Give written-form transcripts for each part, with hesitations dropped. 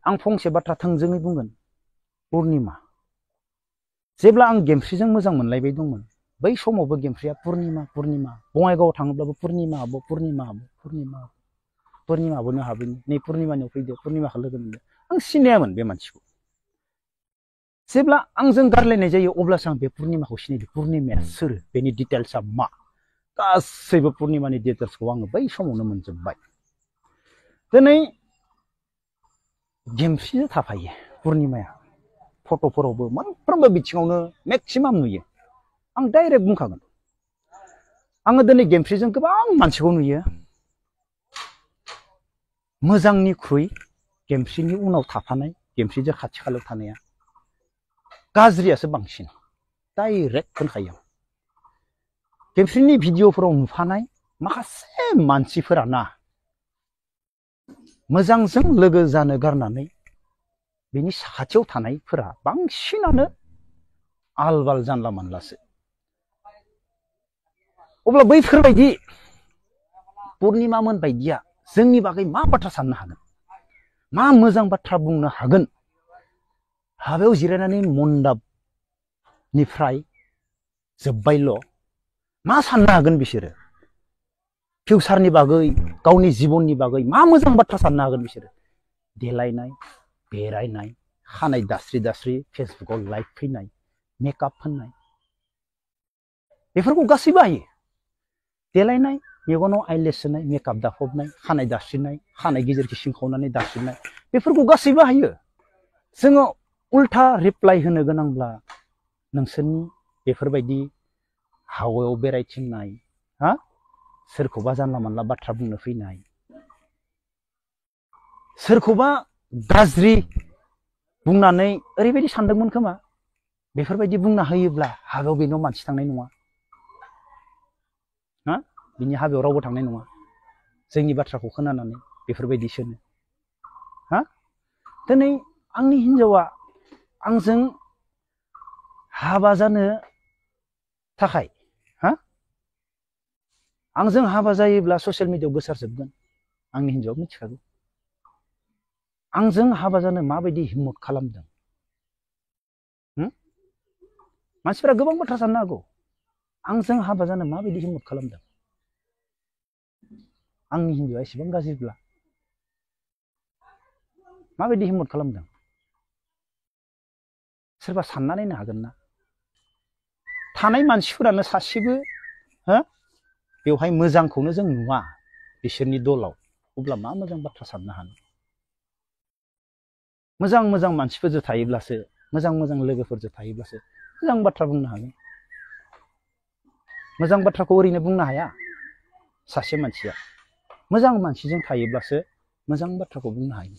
आं फंसे बाथ्रा थोंजोङै बुंगोन पुर्निमा जेब्ला आं गेमस्रिजों मोजां मोनलायबाय दंमोन बै समावबो गेमस्रिया पुर्निमा पुर्निमा बङाइगावआव थाङोब्लाबो पुर्निमा आब' पुर्निमा आब' पुर्निमा पुर्निमा आब'नो हाबैनि नै पुर्निमानियाव फैदो पुर्निमाखौ लोगो मोनदो आं सिनायामोन बे मानसिखौ जेब्ला आंजों गारलायनाय जायो अब्लासो आं बे पुर्निमाखौ सिनायदो पुर्निमाया सोर बेनि डिटेल्सआ मा गासैबो पुर्निमानि डिटेल्सखौ आङो बै समावनो मोनजोब्बाय दिनै गेमस्रिजों थाफायो पुर्निमाया फट'फोरावबो मोनफ्रोमबो बिथिङावनो मेक्सिमाम नुयो आं डाइरेक्ट बुंखागोन आङो दिनै गेमस्रिजों गोबां मानसिखौ नुयो मोजांनिख्रुइ गेमस्रिनि उनाव थाफानाय गेमस्रिजों खाथि खालायाव थानाया गाज्रियासो बांसिन डाइरेक्ट होनखायो गेमस्रिनि भिडिअफोराव नुफानाय माखासे मानसिफोराना मोजांजों लोगो जानो गारनानै बेनि साखाथियाव थानायफोरा बांसिनानो आलबाल जानला मानलासो अब्ला बैफोरबायदि पुर्निमामोन बायदिया जोंनि बागै मा बाथ्रा साननो हागोन मा मोजां बाथ्रा बुंनो हागोन हाबायाव जिरायनानै मण्डपनिफ्राय जोब्बायल' मा साननो हागोन बिसोरो फिउचारनि बागै गावनि जिबननि बागै मा मोजां बाथ्रा साननो हागोन बिसोरो देलायनाय बेरायनाय खानाय दास्रि दास्रि फेसबुकाव लाइक फैनाय मेकआप फोननाय बेफोरखौ गासैबो हायो देलायनाय मेगनाव आइलेस सोनाय मेकआप दाफबनाय खानाय दास्रिनाय खानाय गेजेरखौ सिंखावनानै दास्रिनाय बेफोरखौ गासैबो हायो जोङो उल्था रिप्लाइ होनो गोनांब्ला नोंसोरनि बेफोरबायदि हावायाव बेरायथिंनाय हा सोरखौबा जानला मानला बाथ्रा बुंनो फैनाय सोरखौबा गाज्रि बुंनानै ओरैबायदि सानदोंमोन खोमा बेफोरबायदि बुंना होयोब्ला हाबायाव बेनाव मानसि थांनाय नङा हा बिनि हाबायाव रावबो थांनाय नङा जोंनि बाथ्राखौ खोनानानै बेफोरबायदि सोनो हा दिनै आंनि हिनजावा आंजों हाबा जानो थाखाय हा आंजों हाबा जायोब्ला ससियेल मिडियायाव गोसारजोबगोन आंनि हिनजावा मिथिखागौ आंजों हाबा जानो माबायदि हिम्मत खालामदों मानसिफोरा गोबां बाथ्रा साननो हागौ आंजों हाबा जानो माबायदि हिम्मत खालामदों आंनि हिनजावा एसेबां गाज्रिब्ला माबायदि हिम्मत खालामदों सोरबा सानना नायनो हागोन ना थानाय मानसिफोरानो सासेबो हो बेवहाय मोजांखौनो जों नुवा बिसोरनि दलाव अब्ला मा मोजां बाथ्रा साननो हानो मोजां मोजां मानसिफोरजों थायोब्लासो मोजां मोजां लोगोफोरजों थायोब्लासो मोजां बाथ्रा बुंनो हागोन मोजां बाथ्राखौ ओरैनो बुंनो हाया सासे मानसिया मोजां मानसिजों थायोब्लासो मोजां बाथ्राखौ बुंनो हायो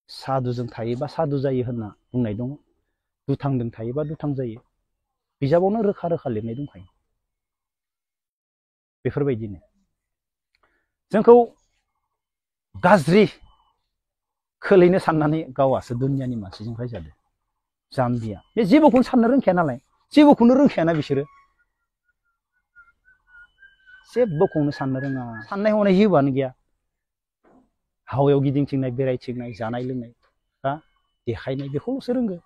सादुजों थायोबा सादु जायो होनना बुंनाय दङ दुथांजों थायोबा दुथां जायो बिजाबावनो रोखा रोखा लिरनाय दंखायो बेफोरबायदिनो जोंखौ गाज्रि खोलैनो साननानै गावासो दुनियानि मानसिजों रायजादो जाम्बिया बे जेबोखौनो साननो रोंखाया नालाय जेबोखौनो रोंखायाना बिसोरो जेबोखौनो साननो रोङा साननाय हनाय जेबोआनो गैया हावायाव गिदिंथिंनाय बेरायथिंनाय जानाय लोंनाय बा देखायनाय बेखौल'सो रोंगो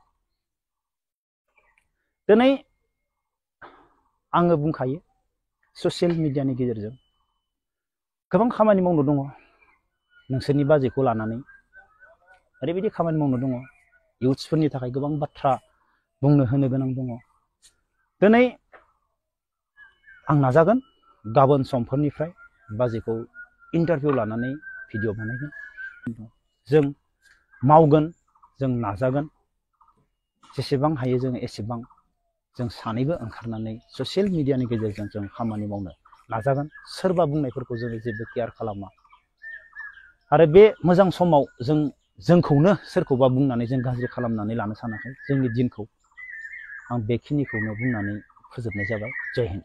दिनै आङो बुंखायो ससियेल मिडियानि गेजेरजों गोबां खामानि मावनो दङ नोंसोरनि बाजेटखौ लानानै ओरैबायदि खामानि मावनो दङ इउथ्सफोरनि थाखाय गोबां बाथ्रा बुंनो होनो गोनां दङ दिनै आं नाजागोन गाबोन समफोरनिफ्राय बाजेटखौ इन्टारभिउ लानानै भिडिअ बानायगोन जों मावगोन जों नाजागोन जेसेबां हायो जों एसेबां जों सानैबो ओंखारनानै ससियेल मिडियानि गेजेरजों जों खामानि मावनो नाजागोन सोरबा बुंनायफोरखौ जोङो जेबो केयार खालामा आरो बे मोजां समाव जोंखौनो सोरखौबा बुंनानै जों गाज्रि खालामनानै लानो सानाखै जोंनि दिनखौ आं बेखिनिखौनो बुंनानै फोजोबनाय जाबाय जय हिन्द।